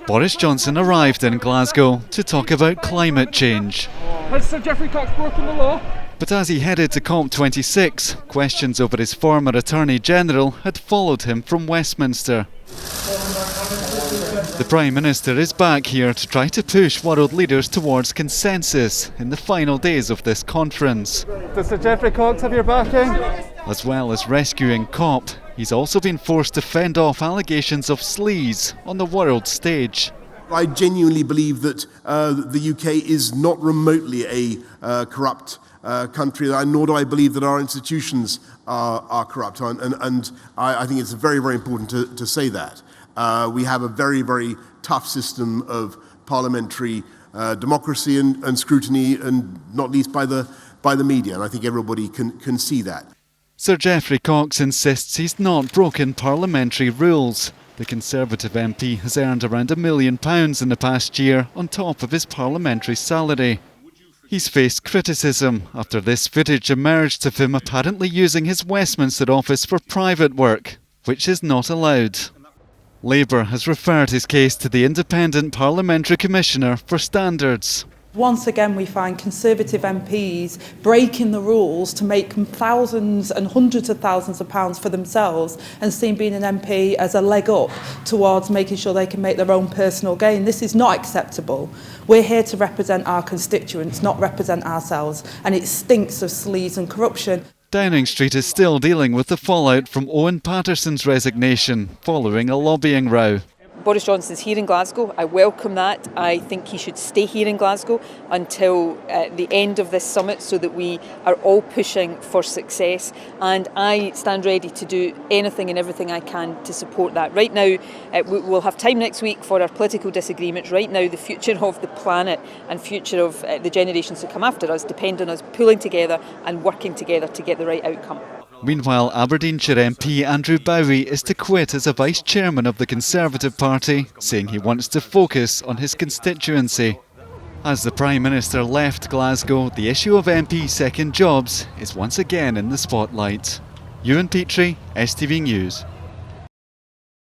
Boris Johnson arrived in Glasgow to talk about climate change. Has Sir Geoffrey Cox broken the law? But as he headed to COP26, questions over his former Attorney General had followed him from Westminster. The Prime Minister is back here to try to push world leaders towards consensus in the final days of this conference. Does Sir Geoffrey Cox have your backing? As well as rescuing COP, he's also been forced to fend off allegations of sleaze on the world stage. I genuinely believe that the UK is not remotely a corrupt country, nor do I believe that our institutions are corrupt. And I think it's very, very important to say that. We have a very, very tough system of parliamentary democracy and scrutiny, and not least by the media. And I think everybody can see that. Sir Geoffrey Cox insists he's not broken parliamentary rules. The Conservative MP has earned around £1 million in the past year on top of his parliamentary salary. He's faced criticism after this footage emerged of him apparently using his Westminster office for private work, which is not allowed. Labour has referred his case to the Independent Parliamentary Commissioner for Standards. Once again, we find Conservative MPs breaking the rules to make thousands and hundreds of thousands of pounds for themselves and seeing being an MP as a leg up towards making sure they can make their own personal gain. This is not acceptable. We're here to represent our constituents, not represent ourselves, and it stinks of sleaze and corruption. Downing Street is still dealing with the fallout from Owen Paterson's resignation following a lobbying row. Boris Johnson's here in Glasgow. I welcome that. I think he should stay here in Glasgow until the end of this summit so that we are all pushing for success. And I stand ready to do anything and everything I can to support that. Right now, we'll have time next week for our political disagreements. Right now, the future of the planet and future of the generations that come after us depend on us pulling together and working together to get the right outcome. Meanwhile, Aberdeenshire MP Andrew Bowie is to quit as a vice-chairman of the Conservative Party, saying he wants to focus on his constituency. As the Prime Minister left Glasgow, the issue of MP second jobs is once again in the spotlight. Ewan Petrie, STV News.